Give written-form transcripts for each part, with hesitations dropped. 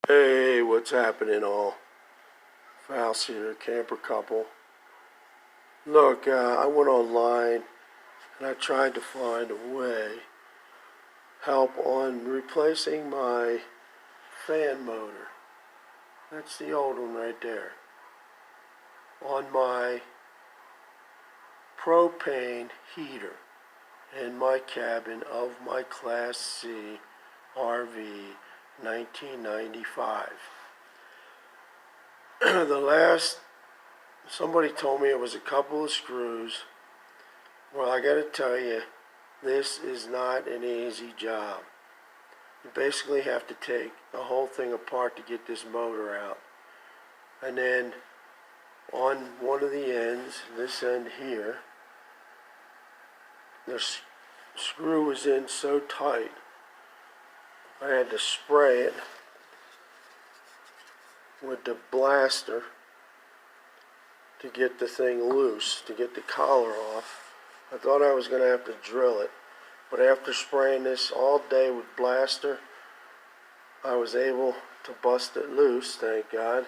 Hey, what's happening all? Faust here, camper couple. Look, I went online and I tried to find a way, help on replacing my fan motor. That's the old one right there. On my propane heater in my cabin of my Class C RV 1995. Somebody told me it was a couple of screws. Well, I gotta tell you, this is not an easy job. You basically have to take the whole thing apart to get this motor out. And then on one of the ends, this end here, the screw was in so tight, I had to spray it with the blaster to get the thing loose, to get the collar off. I thought I was going to have to drill it, but after spraying this all day with blaster, I was able to bust it loose, thank God,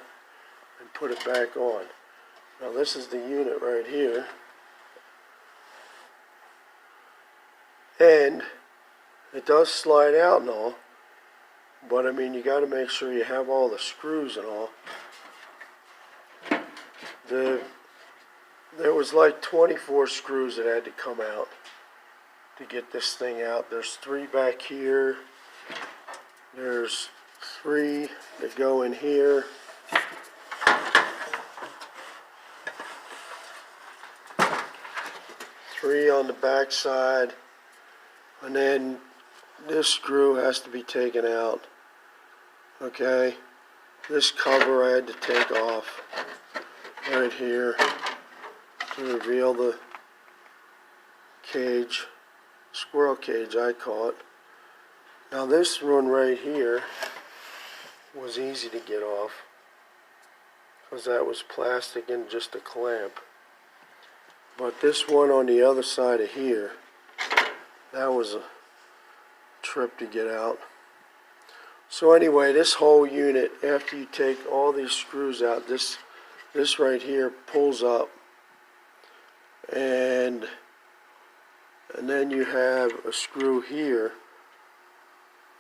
and put it back on. Now this is the unit right here, and it does slide out and all, but I mean, you got to make sure you have all the screws and all. There was like 24 screws that had to come out to get this thing out. There's 3 back here. There's 3 that go in here. Three on the back side. And then this screw has to be taken out. Okay? This cover I had to take off right here to reveal the cage, squirrel cage I call it. Now this one right here was easy to get off because that was plastic and just a clamp. But this one on the other side of here, that was a trip to get out. So anyway, this whole unit, after you take all these screws out, this right here pulls up, and then you have a screw here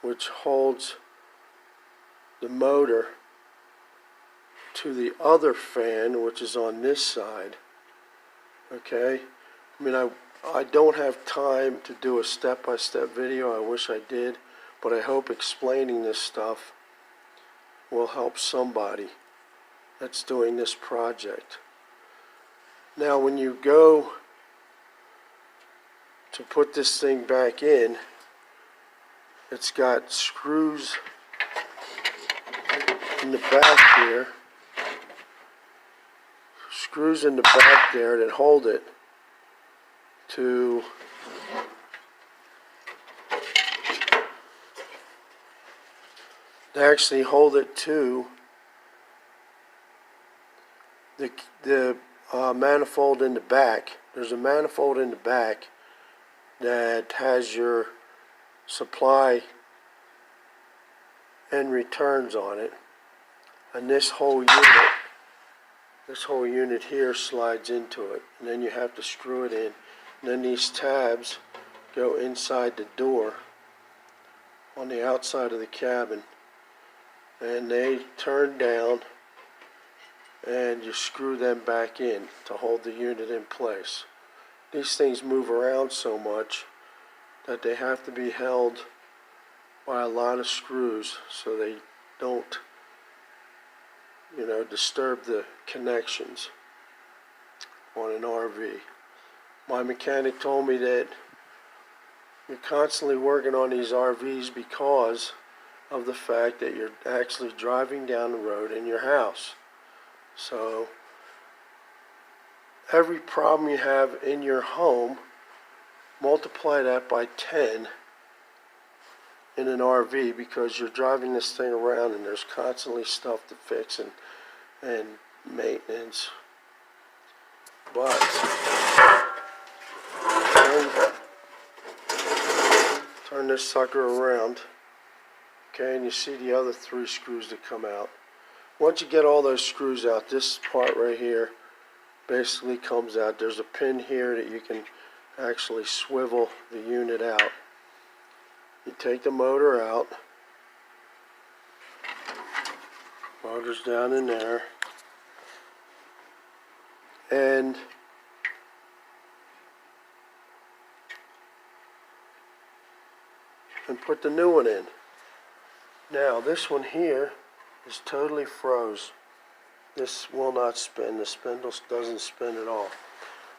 which holds the motor to the other fan, which is on this side. Okay, I mean, I don't have time to do a step-by-step video. I wish I did, but I hope explaining this stuff will help somebody that's doing this project. Now when you go to put this thing back in, it's got screws in the back here, screws in the back there that hold it to actually hold it to the manifold in the back. There's a manifold in the back that has your supply and returns on it, and this whole unit here slides into it, and then you have to screw it in, and then these tabs go inside the door on the outside of the cabin, and they turn down, and you screw them back in to hold the unit in place. These things move around so much that they have to be held by a lot of screws so they don't, disturb the connections on an RV. My mechanic told me that you're constantly working on these RVs because of the fact that you're actually driving down the road in your house. So every problem you have in your home, multiply that by 10 in an RV, because you're driving this thing around and there's constantly stuff to fix and maintenance. But turn this sucker around. Okay, and you see the other 3 screws that come out. Once you get all those screws out, this part right here basically comes out. There's a pin here that you can actually swivel the unit out. You take the motor out. Motor's down in there. And put the new one in. Now this one here is totally froze. This will not spin. The spindle doesn't spin at all.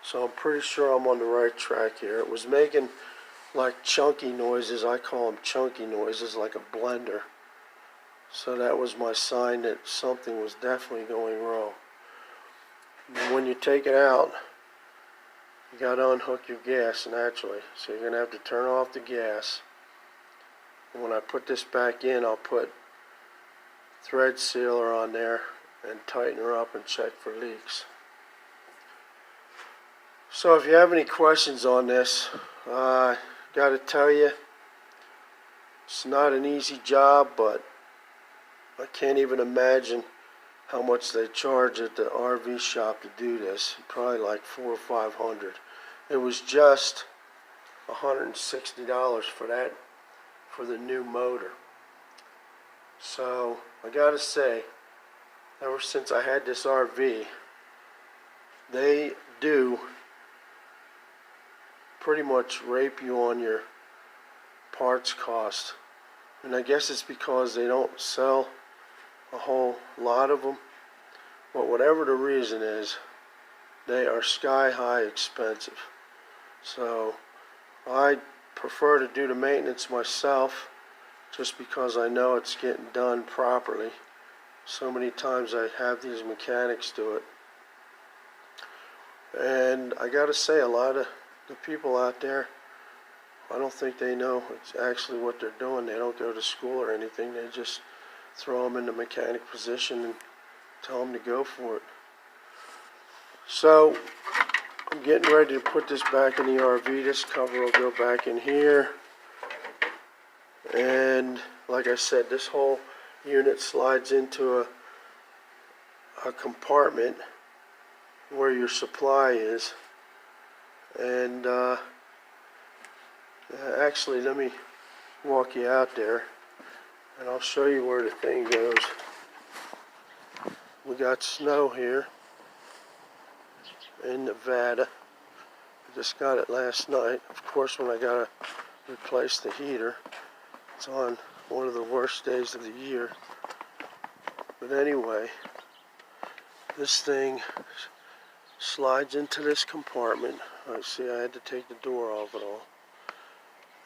So I'm pretty sure I'm on the right track here. It was making like chunky noises. I call them chunky noises, like a blender. So that was my sign that something was definitely going wrong. And when you take it out, you got to unhook your gas naturally. So you're going to have to turn off the gas. And when I put this back in, I'll put thread sealer on there and tighten her up and check for leaks. So if you have any questions on this, got to tell you, it's not an easy job, but I can't even imagine how much they charge at the RV shop to do this. Probably like $400 or $500. It was just $160 for that, for the new motor. So I gotta say, ever since I had this RV, they do pretty much rape you on your parts cost. And I guess it's because they don't sell a whole lot of them. But whatever the reason is, they are sky high expensive. So I prefer to do the maintenance myself, just because I know it's getting done properly. So many times I have these mechanics do it. And I gotta say, a lot of the people out there, I don't think they know it's actually what they're doing. They don't go to school or anything. They just throw them in the mechanic position and tell them to go for it. So I'm getting ready to put this back in the RV. This cover will go back in here. And like I said, this whole unit slides into a compartment where your supply is. And actually, let me walk you out there and I'll show you where the thing goes. We got snow here in Nevada. I just got it last night. Of course, when I gotta replace the heater, it's on one of the worst days of the year. But anyway, this thing slides into this compartment. See, I had to take the door off it all.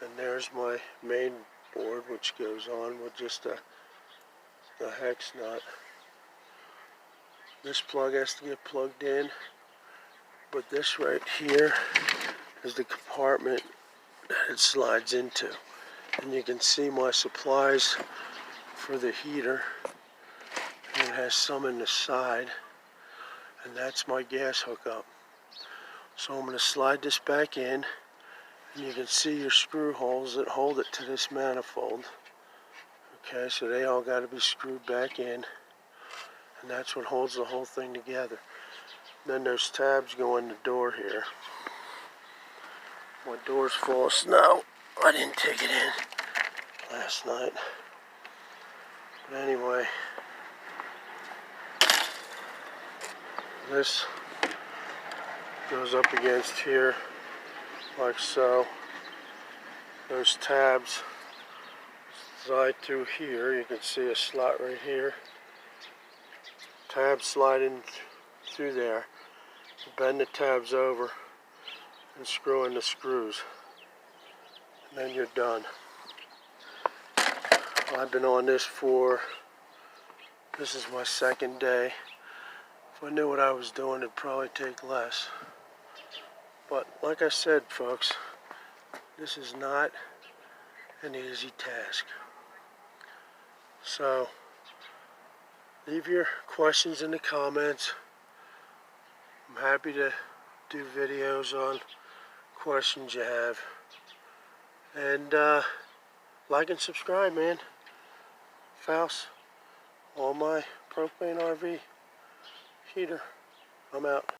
And there's my main board, which goes on with just a hex nut. This plug has to get plugged in, but this right here is the compartment that it slides into. And you can see my supplies for the heater. And it has some in the side, and that's my gas hookup. So I'm going to slide this back in, and you can see your screw holes that hold it to this manifold. Okay, so they all got to be screwed back in, and that's what holds the whole thing together. Then there's tabs go in the door here. My door's full of snow. I didn't take it in last night. But anyway, this goes up against here like so. Those tabs slide through here. You can see a slot right here. Tabs slide in through there. Bend the tabs over and screw in the screws. And then you're done. I've been on this this is my second day. If I knew what I was doing, it'd probably take less. But like I said, folks, this is not an easy task. So leave your questions in the comments. I'm happy to do videos on questions you have. And like and subscribe, man. bath house on my propane RV heater. I'm out.